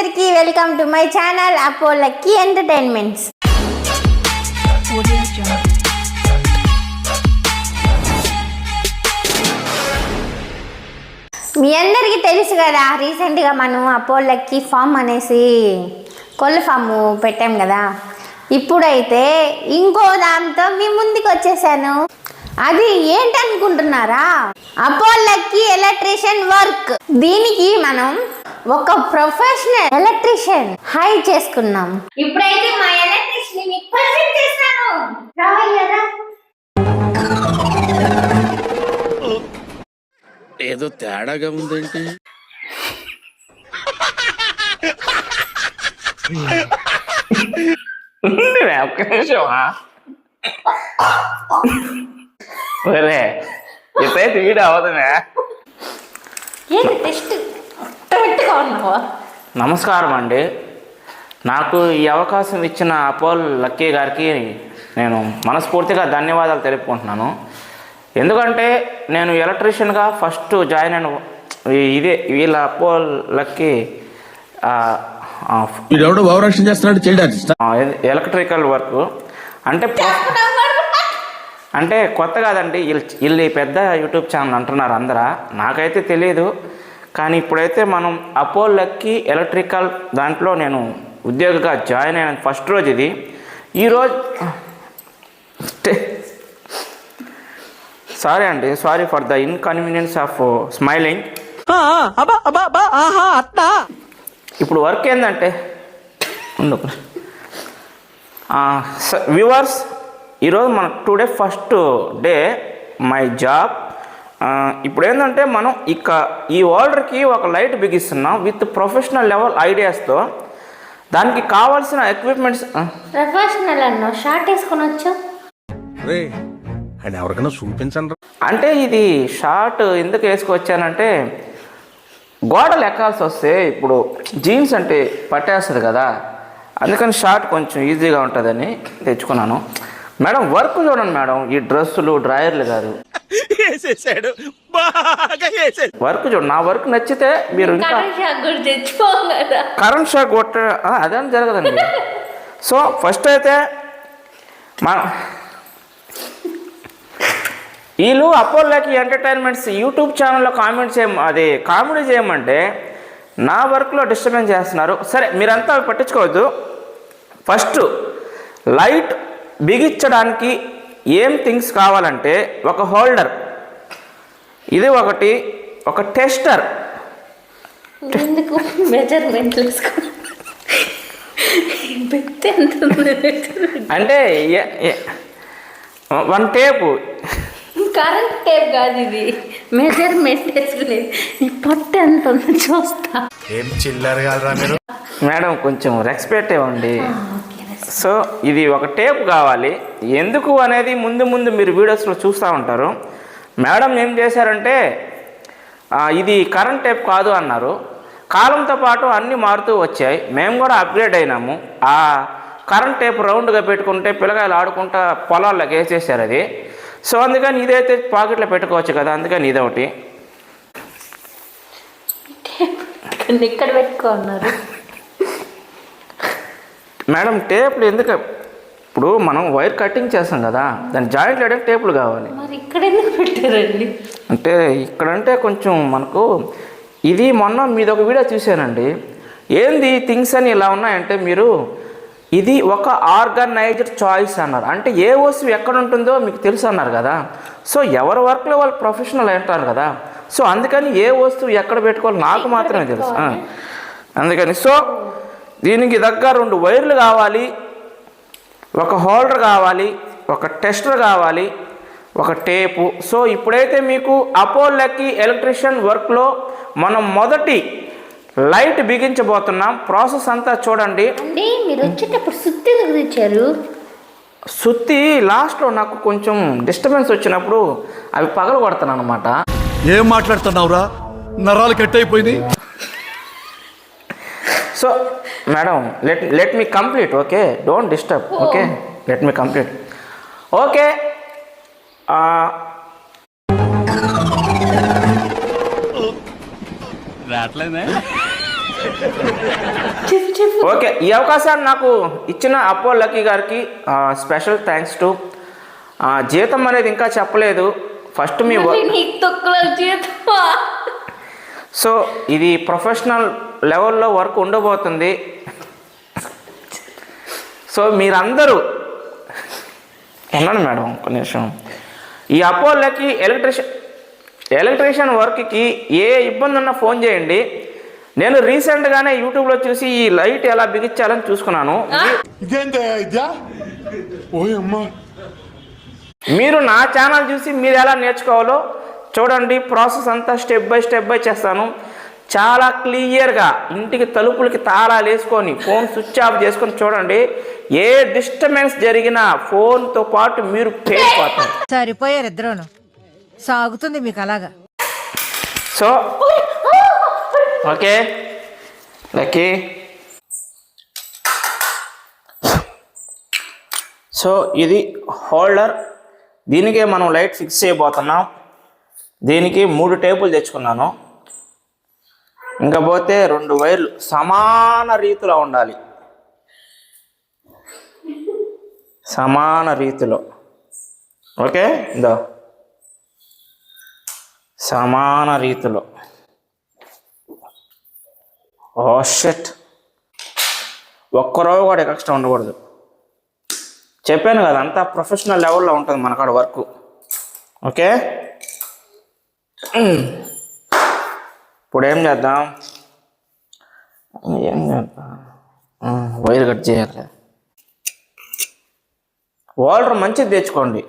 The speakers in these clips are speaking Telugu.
అందరికీ వెల్కమ్ టు మై ఛానల్ అపో లక్కీ ఎంటర్టైన్మెంట్స్. మీ అందరికీ తెలుసు కదా, రీసెంట్గా మనం అపో లక్కీ ఫామ్ అనేసి కోళ్ళ ఫాము పెట్టాం కదా. ఇప్పుడైతే ఇంకో దాంతో మీ ముందుకు వచ్చేసాను. అది ఏంటనుకుంటున్నారా? అపో లక్కీ ఎలక్ట్రీషియన్ వర్క్. దీనికి మనం ఒక ప్రొఫెషనల్ ఎలక్ట్రీషియన్ హైర్ చేసుకున్నాం. ఇప్పుడైతే మా ఎలక్ట్రీషియన్ మీకు పరిచయం చేస్తాను. రావయ్యరా. ఏదో తేడాగా ఉందేంటి? ఒక్క నిమిషమా? ఒరే ఎప్పుడైతే వీడు అవదనే. నమస్కారం అండి. నాకు ఈ అవకాశం ఇచ్చిన అపో లక్కీ గారికి నేను మనస్ఫూర్తిగా ధన్యవాదాలు తెలుపుకుంటున్నాను. ఎందుకంటే నేను ఎలక్ట్రీషియన్గా ఫస్ట్ జాయిన్ అయిన ఇదే వీళ్ళ అపో లక్కీ ఎలక్ట్రికల్ వర్క్ అంటే కొత్త కాదండి. వీళ్ళు పెద్ద యూట్యూబ్ ఛానల్ అంటున్నారు అందరూ, నాకైతే తెలియదు. కానీ ఇప్పుడైతే మనం అపో లక్కీ ఎలక్ట్రికల్ దాంట్లో నేను ఉద్యోగిగా జాయిన్ అయిన ఫస్ట్ రోజు ఇది. ఈరోజు sorry for the inconvenience of smiling. ఇప్పుడు వర్క్ ఏంటంటే వ్యూవర్స్, ఈరోజు మన today first day my job. ఇప్పుడు ఏంటంటే మనం ఈ ఓల్డర్కి ఒక లైట్ బిగిస్తున్నాం విత్ ప్రొఫెషనల్ లెవెల్ ఐడియాస్తో. దానికి కావాల్సిన ఎక్విప్మెంట్స్ ప్రొఫెషనల్ అన్న షార్ట్ వేసుకొని వచ్చా ఎవరికైనా చూపించండి. అంటే ఇది షార్ట్ ఎందుకు వేసుకొచ్చానంటే, గోడలు ఎక్కాల్సి వస్తే ఇప్పుడు జీన్స్ అంటే పట్టేస్తుంది కదా, అందుకని షార్ట్ కొంచెం ఈజీగా ఉంటుందని తెచ్చుకున్నాను. మేడం వర్క్ చూడండి మేడం, ఈ డ్రెస్సులు డ్రాయర్లు కాదు, వర్క్ చూడండి. నా వర్క్ నచ్చితే మీరు ఇంకా కరెంట్ షాక్ కొట్ట అదేం జరగదండి. సో ఫస్ట్ అయితే వీళ్ళు అపో లక్కీ ఎంటర్టైన్మెంట్స్ యూట్యూబ్ ఛానల్లో కామెడీ చేయమంటే నా వర్క్లో డిస్టర్బెన్స్ చేస్తున్నారు. సరే మీరంతా పట్టించుకోవద్దు. ఫస్ట్ లైట్ బిగించడానికి ఏం థింగ్స్ కావాలంటే ఒక హోల్డర్, ఇది ఒకటి, ఒక టెస్టర్, అంటే వన్ టేపు, కరెంట్ టేప్ కాదు ఇది, మెజర్మెంట్ వేసుకునేది. ఈ పట్టు ఎంత ఉందో చూస్తా. ఏం చిల్లర కాదురా మీరు మేడం, కొంచెం రెస్పెక్ట్ ఇవ్వండి. సో ఇది ఒక టేప్ కావాలి. ఎందుకు అనేది ముందు మీరు వీడియోస్లో చూస్తూ ఉంటారు. మేడం ఏం చేశారంటే ఇది కరెంట్ టేప్ కాదు అన్నారు. కాలంతో పాటు అన్నీ మారుతూ వచ్చాయి, మేము కూడా అప్గ్రేడ్ అయినాము. ఆ కరెంట్ టేప్ రౌండ్గా పెట్టుకుంటే పిల్లకాయలు ఆడుకుంటా పొలాల్లోకి వేసేసారు అది. సో అందుకని ఇదైతే పాకెట్లో పెట్టుకోవచ్చు కదా, అందుకని ఇదొకటి. ఇక్కడ పెట్టుకున్నారు మేడం. టేపులు ఎందుకు, ఇప్పుడు మనం వైర్ కటింగ్ చేస్తాం కదా, దాన్ని జాయింట్ వేయడానికి టేపులు కావాలి. మరి ఇక్కడ ఎందుకు పెట్టారండి? అంటే ఇక్కడంటే కొంచెం మనకు ఇది మొన్న మీది ఒక వీడియో చూశానండి. ఏంది థింగ్స్ అని ఇలా ఉన్నాయంటే మీరు ఇది ఒక ఆర్గనైజ్డ్ చాయిస్ అన్నారు. అంటే ఏ వస్తువు ఎక్కడ ఉంటుందో మీకు తెలుసు అన్నారు కదా. సో ఎవరి వర్క్లో వాళ్ళు ప్రొఫెషనల్ అంటారు కదా. సో అందుకని ఏ వస్తువు ఎక్కడ పెట్టుకోవాలి నాకు మాత్రమే తెలుసు. అందుకని సో దీనికి దగ్గర 2 వైర్లు కావాలి, ఒక హోల్డర్ కావాలి, ఒక టెస్టర్ కావాలి, ఒక టేపు. సో ఇప్పుడైతే మీకు అపో లక్కీ ఎలక్ట్రీషియన్ వర్క్లో మనం మొదటి లైట్ బిగించబోతున్నాం. ప్రాసెస్ అంతా చూడండి. మీరు వచ్చేటప్పుడు సుత్తి తెచ్చారు. సుత్తి లాస్ట్లో నాకు కొంచెం డిస్టర్బెన్స్ వచ్చినప్పుడు అవి పగలు కొడతాను అనమాట. ఏం మాట్లాడుతున్నావురా, నరాలు కట్ అయిపోయింది. So madam let me complete. Okay, don't disturb. Okay, let me complete. Okay, రావట్లేదే. ఓకే, ఈ అవకాశాన్ని నాకు ఇచ్చిన అప్పో లక్కీ గారికి స్పెషల్ థ్యాంక్స్ టు. జీతం అనేది ఇంకా చెప్పలేదు. ఫస్ట్ మీ సో ఇది ప్రొఫెషనల్ లెవెల్లో వర్క్ ఉండబోతుంది. సో మీరందరూ ఉన్నాను మేడం ఒక నిమిషం. ఈ అప్పో లక్కీ ఎలక్ట్రీషియన్ వర్క్కి ఏ ఇబ్బంది ఉన్నా ఫోన్ చేయండి. నేను రీసెంట్గానే యూట్యూబ్లో చూసి ఈ లైట్ ఎలా బిగించాలని చూసుకున్నాను. మీరు నా ఛానల్ చూసి మీరు ఎలా నేర్చుకోవాలో చూడండి. ప్రాసెస్ అంతా స్టెప్ బై చేస్తాను. చాలా క్లియర్గా ఇంటికి తలుపులకి తాళాలు వేసుకొని ఫోన్ స్విచ్ ఆఫ్ చేసుకొని చూడండి. ఏ డిస్టర్బెన్స్ జరిగినా ఫోన్తో పాటు మీరు పేలిపోతారు. సరిపోయారు ఇద్దరును. సాగుతుంది మీకు అలాగా. So okay lucky. సో ఇది హోల్డర్. దీనికే మనం లైట్ ఫిక్స్ చేయబోతున్నాం. దీనికి 3 టేపులు తెచ్చుకున్నాను. ఇంకా పోతే 2 వైర్లు సమాన రీతిలో ఉండాలి. సమాన రీతిలో. ఓకే, ఇందో సమాన రీతిలో. ఓ షట్, ఒక్కరో కూడా ఎక్స్ట్రా ఉండకూడదు. చెప్పాను కదా, అంతా ప్రొఫెషనల్ లెవెల్లో ఉంటుంది మనకాడ వర్క్. ఓకే, ఇప్పుడు ఏం చేద్దాం, వైర్ కట్ చేయాలి. హోల్డర్ మంచిది తెచ్చుకోండి.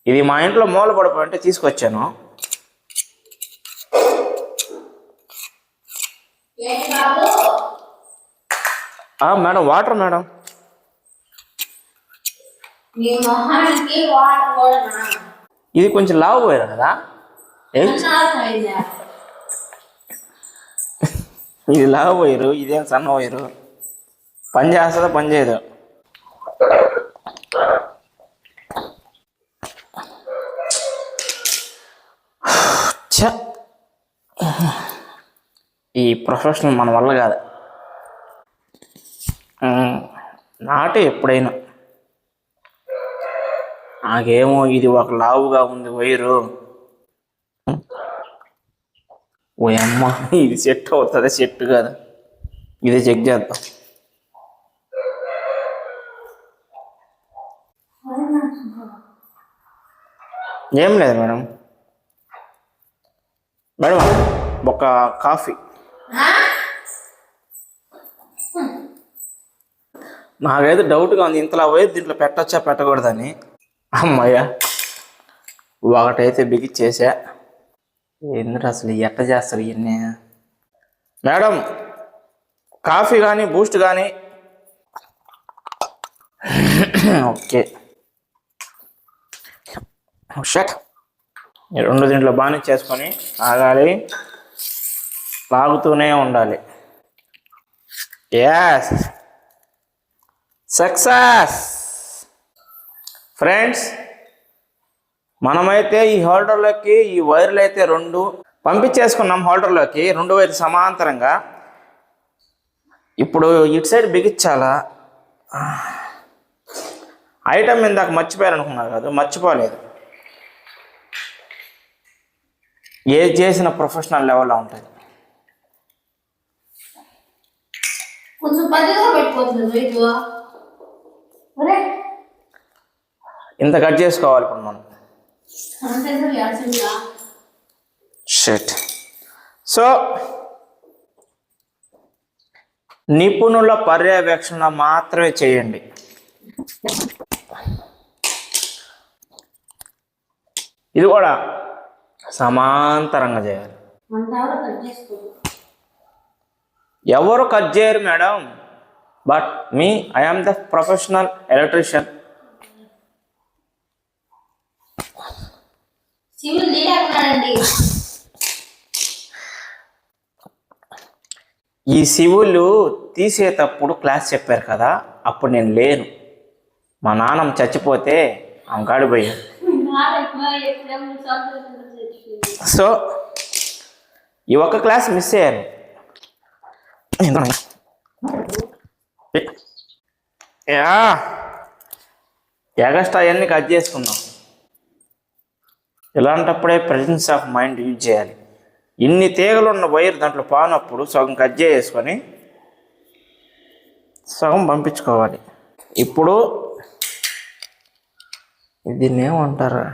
ఇది మా ఇంట్లో మూల పడిపోయింటే తీసుకొచ్చాను. Madam water madam. ఇది కొంచెం లావు పోయారు కదా. ఇది లావు పోయారు, ఇదేం సన్న పోయారు. పని చేస్తుందా పని చేయదు. ఈ ప్రొఫెషనల్ మన వల్ల కాదు. నాటే ఎప్పుడైనా నాకేమో ఇది ఒక లావుగా ఉంది వైరు. ఓ అమ్మ, ఇది సెట్ అవుతుంది, సెట్ కాదు. ఇది చెక్ చేద్దాం. ఏం లేదు మేడం. మేడం ఒక కాఫీ. నాకైతే డౌట్గా ఉంది, ఇంతలా వైర్ దీంట్లో పెట్టచ్చా పెట్టకూడదని. అమ్మయ్య, ఒకటైతే బిగిచ్చేసా. ఎందుకు అసలు ఎట్ట చేస్తారు ఇవన్నీ? మేడం కాఫీ కానీ బూస్ట్ కానీ. Okay shut. ఈ 2 దీంట్లో బాగా చేసుకొని ఆగాలి, లాగుతూనే ఉండాలి. Yes, success friends. మనమైతే ఈ హోల్డర్లోకి ఈ వైర్లు అయితే 2 పంపించేసుకున్నాం. హోల్డర్లోకి 2 వైర్లు సమాంతరంగా. ఇప్పుడు ఇటు సైడ్ బిగించాలా. ఐటమ్ ఇందాక మర్చిపోయారు అనుకున్నారు కదా, మర్చిపోలేదు. ఏది చేసిన ప్రొఫెషనల్ లెవెల్లో ఉంటుంది. ఇంత కట్ చేసుకోవాలి ఇప్పుడు మనం. షట్. సో నిపుణుల పర్యవేక్షణ మాత్రమే చేయండి. ఇది కూడా సమాంతరంగా చేయాలి. ఎవరు కట్ చేయరు మేడం, బట్ మీ I am the professional electrician. ఈ శివులు తీసేటప్పుడు క్లాస్ చెప్పారు కదా, అప్పుడు నేను లేను. మా నాన్నమ్మ చచ్చిపోతే ఆమె కాడిపోయాను. సో ఈ ఒక్క క్లాస్ మిస్ అయ్యాను. ఎగస్ట్రా అవన్నీ కట్ చేసుకుందాం. ఇలాంటప్పుడే ప్రెజెన్స్ ఆఫ్ మైండ్ యూజ్ చేయాలి. ఇన్ని తీగలు ఉన్న వైర్ దాంట్లో పానప్పుడు సగం కట్ చేసుకొని సగం పంపించుకోవాలి. ఇప్పుడు దీన్ని ఏమంటారా,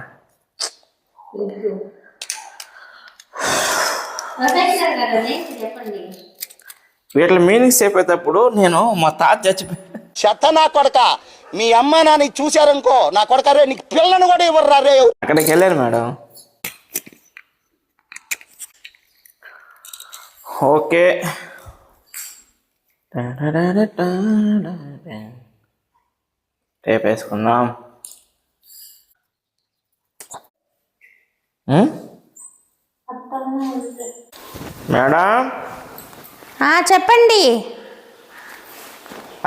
వీటి మీనింగ్స్ చెప్పేటప్పుడు నేను మా తాత చచ్చిపోయి చెత్త నా కొడక, మీ అమ్మ నాన్న చూశారనుకో, నా కొడక రే నీకు పిల్లను కూడా ఇవ్వరు రే. అక్కడికి వెళ్ళాను మేడం. ఓకే, టేప్ వేసుకుందాం. మేడం చెప్పండి.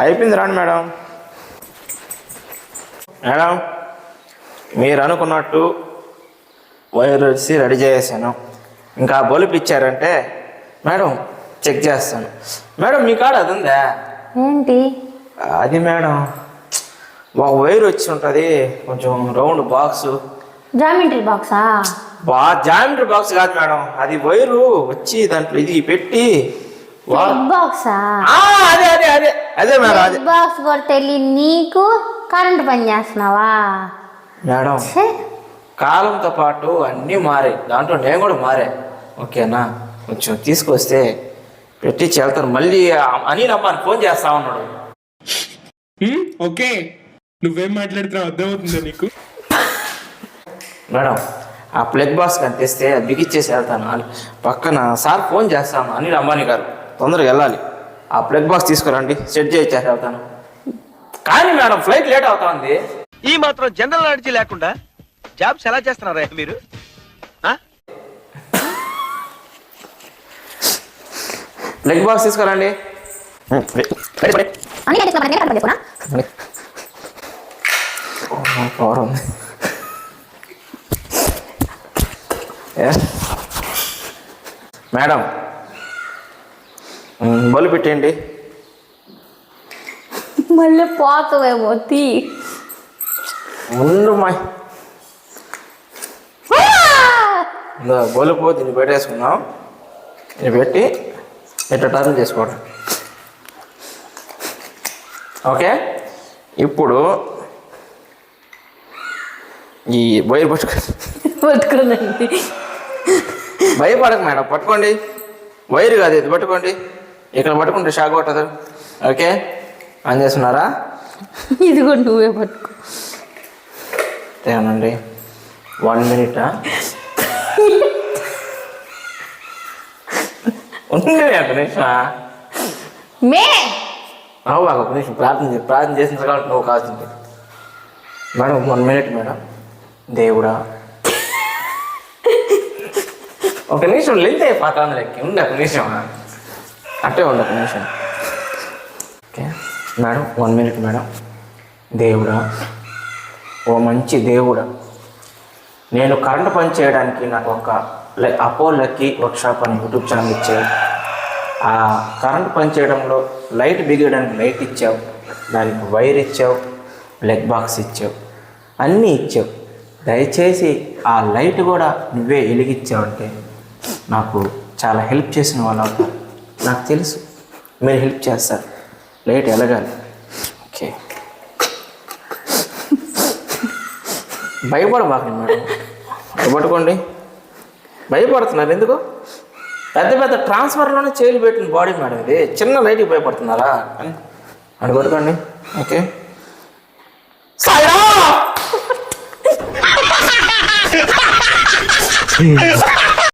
అయిపోయింది రండి మేడం. మేడం మీరు అనుకున్నట్టు వైర్ వచ్చి రెడీ చేసాను. ఇంకా బల్బ్ ఇచ్చారంటే మేడం చెక్ చేస్తాను. మేడం మీ కాడ అది ఉందా? ఏంటి అది మేడం ఒక వైర్ వచ్చి ఉంటుంది, కొంచెం రౌండ్ బాక్స్. జామెంట్రీ బాక్సా? జామెంట్రీ బాక్స్ కాదు మేడం, అది వైరు వచ్చి దాంట్లో ఇది పెట్టి బాక్సా? అదే అదే అదే అదే మేడం, అదే బాక్స్ కూడా తెలియదు నీకు. కరెంట్ పని చేస్తున్నావా మేడం? కాలంతో పాటు అన్నీ మారాయి, దాంట్లో నేను కూడా మారా. ఓకేనా, కొంచెం తీసుకొస్తే పెట్టి వెళ్తాను. మళ్ళీ అని రమ్మని ఫోన్ చేస్తా ఉన్నాడు. ఓకే, నువ్వేం మాట్లాడుతున్నావు అర్థమవుతుందా నీకు? మేడం ఆ ప్లగ్ బాక్స్ కనిపిస్తే అది బిగిచ్చేసి వెళ్తాను. పక్కన సార్ ఫోన్ చేస్తాను అనిల్ అంబానీ గారు, తొందరగా వెళ్ళాలి. ఆ ప్లగ్ బాక్స్ తీసుకురండి, సెట్ చేయించేసి వెళ్తాను. కానీ మేడం ఫ్లైట్ లేట్ అవుతా ఉంది. ఈ మాత్రం జనరల్ నాలెడ్జ్ లేకుండా జాబ్స్ ఎలా చేస్తున్నారా మీరు? ప్లగ్ బాక్స్ తీసుకురండి. మేడం బలు పెట్టండి. మళ్ళీ పోతావేమో తీ. ముందు మా బలుపు దీన్ని పెట్టేసుకున్నాం. దీన్ని పెట్టి ఇట్లా టర్న్ చేసుకోవడం. ఓకే, ఇప్పుడు ఈ వైర్ పట్టుకోనండి. భయపడక మేడం, పట్టుకోండి. వైర్ కాదు ఇది, పట్టుకోండి. ఇక్కడ పట్టుకుంటే షాక్ కొట్టదు. ఓకే, ఆన్ చేస్తున్నారా? ఇది కూడా నువ్వే పట్టుకో. తేనండి 1 minute ఉంది. ఒక నిమిషం ఒక నిమిషం ప్రార్థన చేసిన తర్వాత నువ్వు కాల్సింది. Madam 1 minute madam. దేవుడా, ఒక నిమిషం లెంత్ అయిపోతాను లెక్క. ఉండి ఒక నిమిషం అట్టే ఉండి ఒక నిమిషం. Okay madam 1 minute madam. దేవుడా, ఓ మంచి దేవుడా, నేను కరెంటు పని చేయడానికి నాకు ఒక అపో లక్కీ వర్క్షాప్ అని యూట్యూబ్ ఛానల్ ఇచ్చావు. ఆ కరెంటు పని చేయడంలో లైట్ బిగడానికి లైట్ ఇచ్చావు, దానికి వైర్ ఇచ్చావు, ప్లగ్ బాక్స్ ఇచ్చావు, అన్నీ ఇచ్చావు. దయచేసి ఆ లైట్ కూడా నువ్వే వెలిగించావంటే నాకు చాలా హెల్ప్ చేసిన వాళ్ళు అవుతారు. నాకు తెలుసు మీరు హెల్ప్ చేస్తారు, లైట్ వెలగాలి. ఓకే, భయపడబాకండి మేడం, పట్టుకోండి. భయపడుతున్నారు ఎందుకు? పెద్ద పెద్ద ట్రాన్స్ఫర్లోనే చేయలు పెట్టిన బాడీ మేడం, ఇది చిన్న లైట్కి భయపడుతున్నారా? అని పట్టుకోండి. ఓకే, సాయిరా